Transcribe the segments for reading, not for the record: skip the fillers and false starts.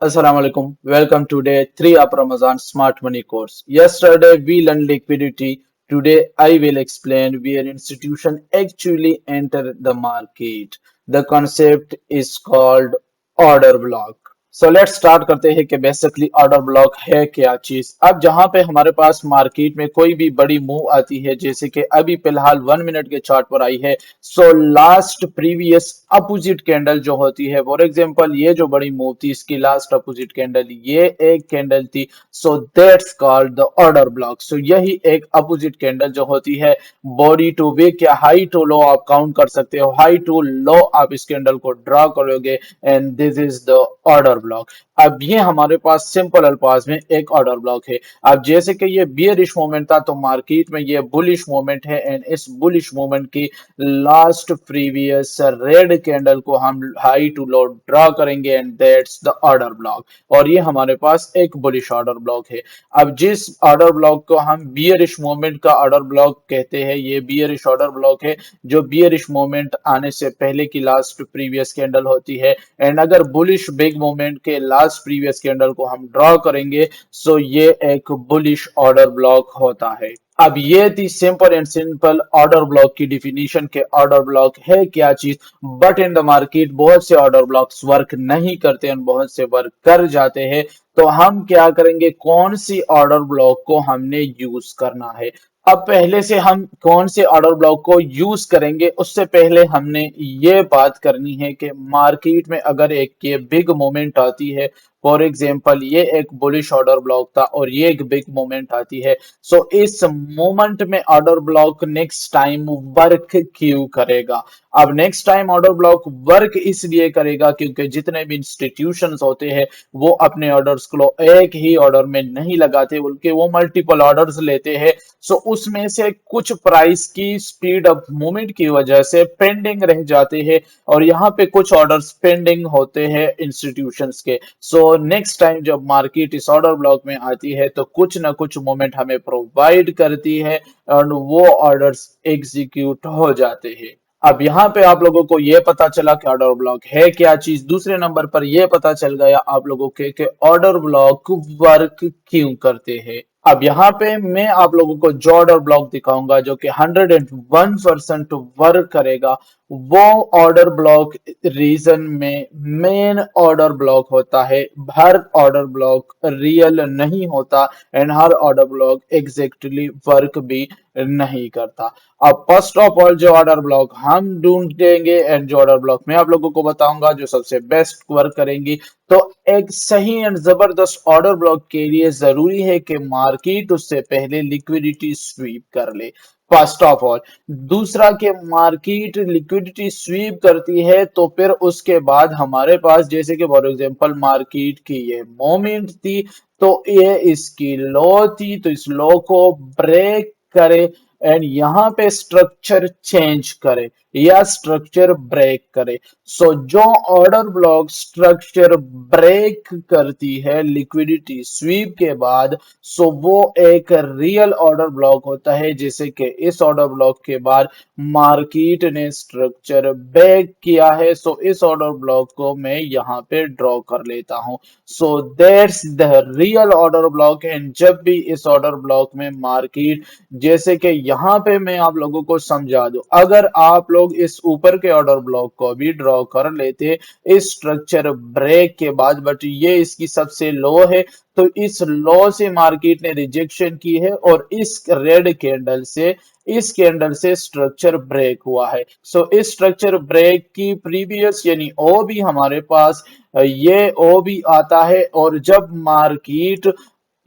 Assalamu alaikum. Welcome to day 3 of Ramadan Smart Money course. Yesterday we learned liquidity. Today I will explain where institution actually enter the market. The concept is called order block. So let's start करते हैं कि basically order block है क्या चीज। अब जहां पे हमारे पास मार्केट में कोई भी बड़ी मूव आती है, जैसे कि अभी फिलहाल 1 मिनट के चार्ट पर आई है, so last previous opposite candle जो होती है, फॉर एग्जांपल ये जो बड़ी मूव थी इसकी लास्ट अपोजिट कैंडल ये एक कैंडल थी, so that's called the order block. So यही एक अपोजिट कैंडल जो होती है, बॉडी टू विक या हाई टू लो आप काउंट कर सकते हो, हाई टू लो आप इस कैंडल को ड्रा करोगे and this is the order block. अब ये हमारे पास सिंपल अल्फाज में एक ऑर्डर ब्लॉक है। अब जैसे कि ये बियरिश मोमेंट था, तो मार्केट में ये बुलिश मोमेंट है एंड इस बुलिश मोमेंट की लास्ट प्रीवियस रेड कैंडल को हम हाई टू लो ड्रा करेंगे and that's the order block. और ये हमारे पास एक बुलिश ऑर्डर ब्लॉक है। अब जिस ऑर्डर ब्लॉक को हम बियरिश मोमेंट का ऑर्डर ब्लॉक कहते हैं, ये बियरिश ऑर्डर ब्लॉक है जो बियरिश मोमेंट आने से पहले की लास्ट प्रीवियस कैंडल होती है। एंड अगर बुलिश बिग मोमेंट के लास्ट प्रीवियस कैंडल को हम ड्रॉ करेंगे, सो ये एक बुलिश ऑर्डर ब्लॉक होता है। अब ये थी simple and simple order block की डिफिनीशन के ऑर्डर ब्लॉक है क्या चीज। बट इन द मार्केट बहुत से ऑर्डर ब्लॉक्स वर्क नहीं करते हैं, बहुत से वर्क कर जाते हैं। तो हम क्या करेंगे, कौन सी ऑर्डर ब्लॉक को हमने यूज करना है। अब पहले से हम कौन से ऑर्डर ब्लॉक को यूज करेंगे उससे पहले हमने ये बात करनी है कि मार्केट में अगर एक ये बिग मोमेंट आती है, फॉर एग्जांपल ये एक बुलिश ऑर्डर ब्लॉक था और ये एक बिग मोमेंट आती है, सो इस मोमेंट में order block next time work क्यों करेगा। अब next time order block work इसलिए करेगा क्योंकि जितने भी इंस्टीट्यूशंस होते हैं वो अपने ऑर्डर्स को एक ही ऑर्डर में नहीं लगाते, बल्कि वो मल्टीपल ऑर्डर्स लेते हैं। सो उसमें से कुछ प्राइस की स्पीड ऑफ मूवमेंट की वजह से पेंडिंग रह जाते हैं और यहाँ पे कुछ ऑर्डर्स पेंडिंग होते हैं इंस्टीट्यूशंस के। सो नेक्स्ट टाइम जब मार्केट इस ऑर्डर ब्लॉक में आती है तो कुछ ना कुछ मोमेंट हमें प्रोवाइड करती है और वो ऑर्डर्स एग्जीक्यूट हो जाते हैं। अब यहाँ पे आप लोगों को ये पता चला कि ऑर्डर ब्लॉक है क्या चीज। दूसरे नंबर पर ये पता चल गया आप लोगों के कि ऑर्डर ब्लॉक वर्क क्यों करते हैं। अब यहाँ पे मैं आप लोगों को जो ऑर्डर ब्लॉक दिखाऊंगा जो कि 101% वर्क करेगा, वो ऑर्डर ब्लॉक रीजन में मेन ऑर्डर ब्लॉक होता है। हर ऑर्डर ब्लॉक रियल नहीं होता and her order block exactly work भी नहीं करता। अब फर्स्ट ऑफ ऑल जो ऑर्डर ब्लॉक हम ढूंढेंगे एंड जो ऑर्डर ब्लॉक मैं आप लोगों को बताऊंगा जो सबसे बेस्ट वर्क करेंगी, तो एक सही एंड जबरदस्त ऑर्डर ब्लॉक के लिए जरूरी है कि मार्केट उससे पहले लिक्विडिटी स्वीप कर ले, फर्स्ट ऑफ ऑल। दूसरा कि मार्केट लिक्विडिटी स्वीप करती है तो फिर उसके बाद हमारे पास, जैसे कि फॉर एग्जांपल मार्केट की ये मोमेंट थी, तो ये इसकी लो थी, तो इस लो को ब्रेक करे एंड यहाँ पे स्ट्रक्चर चेंज करे या स्ट्रक्चर ब्रेक करे। सो जो ऑर्डर ब्लॉक स्ट्रक्चर ब्रेक करती है लिक्विडिटी स्वीप के बाद, सो वो एक रियल ऑर्डर ब्लॉक होता है। जैसे कि इस ऑर्डर ब्लॉक के बाद मार्केट ने स्ट्रक्चर ब्रेक किया है, सो इस ऑर्डर ब्लॉक को मैं यहाँ पे ड्रॉ कर लेता हूँ। So that's the real order block. And जब भी इस ऑर्डर ब्लॉक में मार्केट, जैसे कि यहाँ पे मैं आप लोगों को समझा दूं, अगर आप लोग इस ऊपर के ऑर्डर ब्लॉक को भी ड्रॉ कर लेते इस स्ट्रक्चर ब्रेक के बाद, बट ये इसकी सबसे लो है, तो इस लो से मार्केट ने रिजेक्शन की है और इस रेड कैंडल से, इस कैंडल से स्ट्रक्चर ब्रेक हुआ है। सो इस स्ट्रक्चर ब्रेक की प्रीवियस यानी ओ भी हमारे पास, ये ओ भी आता है। और जब market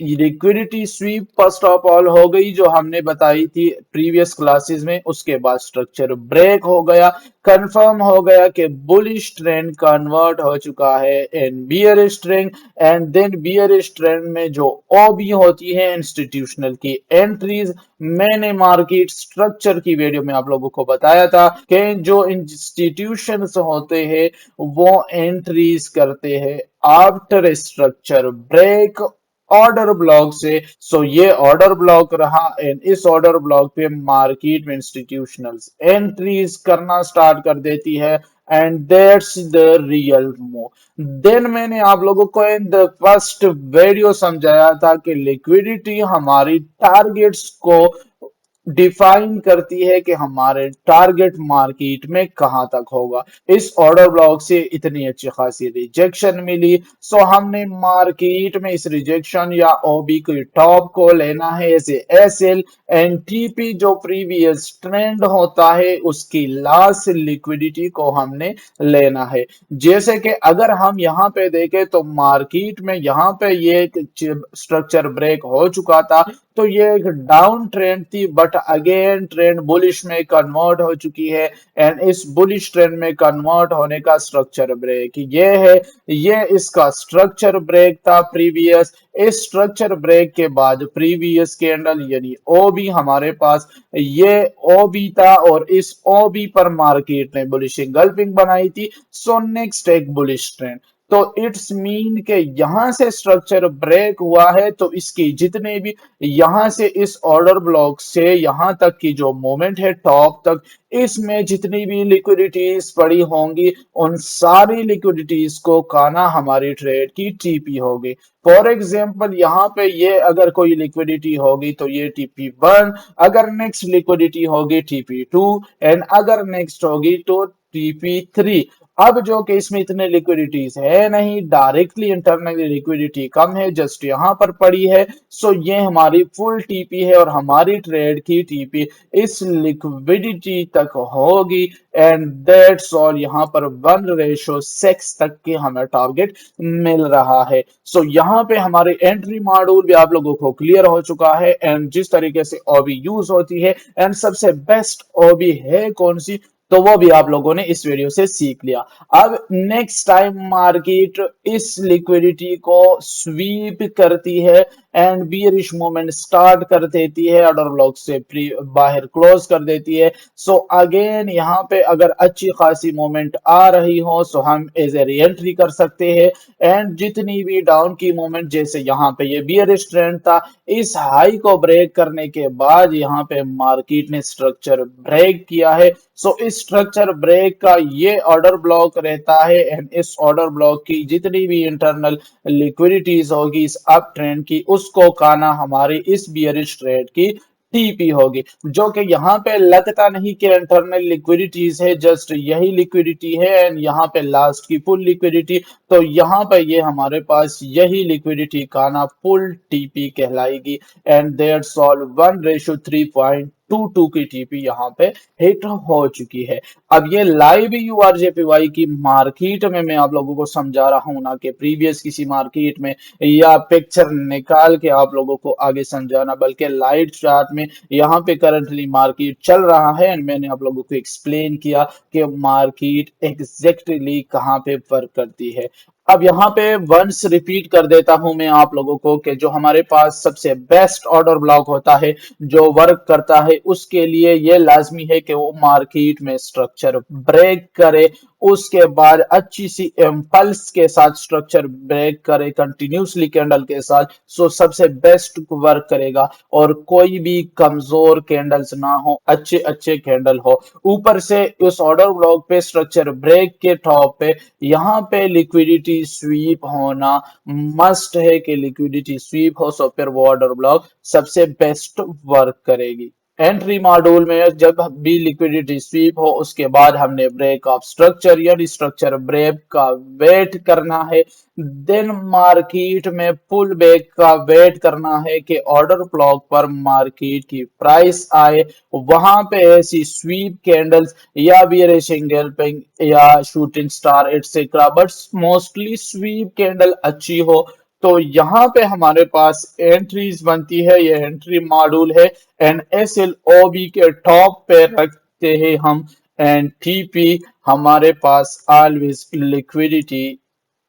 liquidity SVEEP first of all हो गई जो हमने बताई थी प्रीवियस क्लासेस में, उसके बाद स्ट्रक्चर ब्रेक हो गया, कंफर्म हो गया कि बुलिश ट्रेंड कन्वर्ट हो चुका है in bearish trend. And then bearish trend में जो ओ भी होती है इंस्टीट्यूशनल की एंट्रीज, मैंने मार्केट स्ट्रक्चर की वीडियो में आप लोगों को बताया था कि जो इंस्टीट्यूशंस होते हैं वो एंट्रीज करते हैं after structure break order block से। सो ये ऑर्डर ब्लॉक रहा एंड इस ऑर्डर ब्लॉक पे मार्केट में इंस्टीट्यूशनल्स एंट्रीज करना स्टार्ट कर देती है and that's the real move. Then मैंने आप लोगों को इन द फर्स्ट वीडियो समझाया था कि लिक्विडिटी हमारी टारगेट्स को डिफाइन करती है कि हमारे टारगेट मार्केट में कहां तक होगा। इस ऑर्डर ब्लॉक से इतनी अच्छी खासी रिजेक्शन मिली, सो हमने मार्केट में इस रिजेक्शन या ओबी के टॉप को लेना है as S L and TP जो प्रीवियस ट्रेंड होता है उसकी लास्ट लिक्विडिटी को हमने लेना है। जैसे कि अगर हम यहाँ पे देखें तो मार्केट में यहाँ पे ये स्ट्रक्चर ब्रेक हो चुका था, तो ये एक डाउन ट्रेंड थी बट अगेन ट्रेंड बुलिश में कन्वर्ट हो चुकी है एंड इस बुलिश ट्रेंड में कन्वर्ट होने का स्ट्रक्चर ब्रेक ये है। ये इसका स्ट्रक्चर ब्रेक था प्रीवियस। इस स्ट्रक्चर ब्रेक के बाद प्रीवियस कैंडल यानी ओबी हमारे पास ये ओबी था और इस ओबी पर मार्केट ने बुलिश इंगल्फिंग बनाई थी। सो नेक्स्ट एक बुलिश ट्रेंड, तो इट्स मीन के यहां से स्ट्रक्चर ब्रेक हुआ है तो इसकी जितने भी यहां से इस ऑर्डर ब्लॉक से यहां तक की जो मूवमेंट है टॉप तक, इसमें जितनी भी लिक्विडिटीज पड़ी होंगी उन सारी लिक्विडिटीज को खाना हमारी ट्रेड की टीपी होगी। फॉर एग्जांपल यहाँ पे ये अगर कोई लिक्विडिटी होगी तो ये टीपी वन, अगर नेक्स्ट लिक्विडिटी होगी टीपी टू एंड अगर नेक्स्ट होगी तो टीपी थ्री। अब जो कि इसमें इतने लिक्विडिटीज है नहीं, डायरेक्टली इंटरनली लिक्विडिटी कम है, जस्ट यहां पर पड़ी है। सो ये हमारी फुल टीपी है और हमारी ट्रेड की टीपी इस लिक्विडिटी तक होगी एंड दैट्स ऑल। यहाँ पर 1:6 तक के हमें टारगेट मिल रहा है। सो यहाँ पे हमारे एंट्री मॉड्यूल भी आप लोगों को क्लियर हो चुका है एंड जिस तरीके से ओबी यूज होती है एंड सबसे बेस्ट ओबी है कौन सी, तो वो भी आप लोगों ने इस वीडियो से सीख लिया। अब नेक्स्ट टाइम मार्केट इस लिक्विडिटी को स्वीप करती है एंड बियरिश मूवमेंट स्टार्ट कर देती है, ऑर्डर ब्लॉक से बाहर क्लोज कर देती है। सो अगेन यहाँ पे अगर अच्छी खासी मूवमेंट आ रही हो सो हम एज ए री एंट्री कर सकते हैं एंड जितनी भी डाउन की मूवमेंट, जैसे यहाँ पे ये बियरिश ट्रेंड था, इस हाई को ब्रेक करने के बाद यहाँ पे मार्केट ने स्ट्रक्चर ब्रेक किया है। सो इस स्ट्रक्चर ब्रेक का ये ऑर्डर ब्लॉक रहता है एंड इस ऑर्डर ब्लॉक की जितनी भी इंटरनल लिक्विडिटीज होगी इस अप ट्रेंड की उसको खाना हमारी इस बियरिश ट्रेड की टीपी होगी। जो कि यहाँ पे लगता नहीं कि इंटरनल लिक्विडिटीज है, जस्ट यही लिक्विडिटी है एंड यहाँ पे लास्ट की फुल लिक्विडिटी, तो यहाँ पे ये हमारे पास यही लिक्विडिटी खाना फुल टीपी कहलाएगी एंड दैट्स ऑल 1:3.22 की टीपी यहाँ पे हिट हो चुकी है। अब ये लाइव यूआरजेपीवाई की मार्केट में मैं आप लोगों को समझा रहा हूं, ना कि प्रीवियस किसी मार्केट में या पिक्चर निकाल के आप लोगों को आगे समझाना, बल्कि लाइव चार्ट में यहाँ पे करंटली मार्केट चल रहा है एंड मैंने आप लोगों को एक्सप्लेन किया कि मार्केट एग्जैक्टली कहाँ पे वर्क करती है। अब यहाँ पे वंस रिपीट कर देता हूं मैं आप लोगों को कि जो हमारे पास सबसे बेस्ट ऑर्डर ब्लॉक होता है जो वर्क करता है उसके लिए ये लाजमी है कि वो मार्केट में स्ट्रक्चर ब्रेक करे, उसके बाद अच्छी सी इम्पल्स के साथ स्ट्रक्चर ब्रेक करे कंटिन्यूसली कैंडल के साथ, सो सबसे बेस्ट वर्क करेगा और कोई भी कमजोर कैंडल्स ना हो, अच्छे अच्छे कैंडल हो। ऊपर से उस ऑर्डर ब्लॉक पे स्ट्रक्चर ब्रेक के टॉप पे यहाँ पे लिक्विडिटी स्वीप होना मस्ट है कि लिक्विडिटी स्वीप हो, सो फिर वो ऑर्डर ब्लॉक सबसे बेस्ट वर्क करेगी। एंट्री मॉड्यूल में जब भी लिक्विडिटी स्वीप हो उसके बाद हमने ब्रेक ऑफ स्ट्रक्चर यानी स्ट्रक्चर ब्रेक का वेट करना है। देन मार्केट में पुल बैक का वेट करना है कि ऑर्डर ब्लॉक पर मार्केट की प्राइस आए, वहां पे ऐसी स्वीप कैंडल्स या बियरिश एंगल्फिंग या shooting star etcetera, but mostly sweep candle अच्छी हो, तो यहाँ पे हमारे पास एंट्रीज बनती है। ये एंट्री मॉड्यूल है एंड SLOB के टॉप पे रखते हैं हम एंड TP हमारे पास ऑलवेज लिक्विडिटी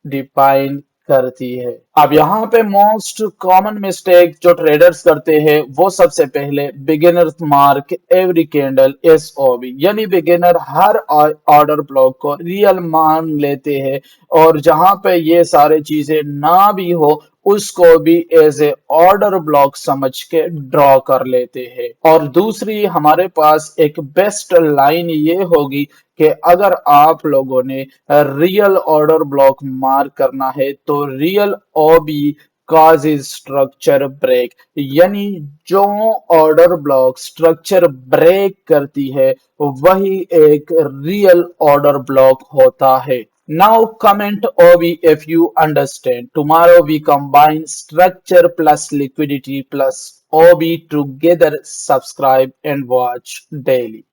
डिफाइन करती है। अब यहाँ पे मोस्ट कॉमन मिस्टेक जो ट्रेडर्स करते हैं वो सबसे पहले beginners mark every candle SOB, यानी बिगिनर हर ऑर्डर ब्लॉक को रियल मान लेते हैं और जहां पे ये सारे चीजें ना भी हो उसको भी एज ए ऑर्डर ब्लॉक समझ के ड्रॉ कर लेते हैं। और दूसरी हमारे पास एक बेस्ट लाइन ये होगी कि अगर आप लोगों ने रियल ऑर्डर ब्लॉक मार्क करना है तो रियल ओबी causes स्ट्रक्चर ब्रेक, यानी जो ऑर्डर ब्लॉक स्ट्रक्चर ब्रेक करती है वही एक रियल ऑर्डर ब्लॉक होता है। Now comment OB if you understand. Tomorrow we combine structure plus liquidity plus OB together. Subscribe and watch daily.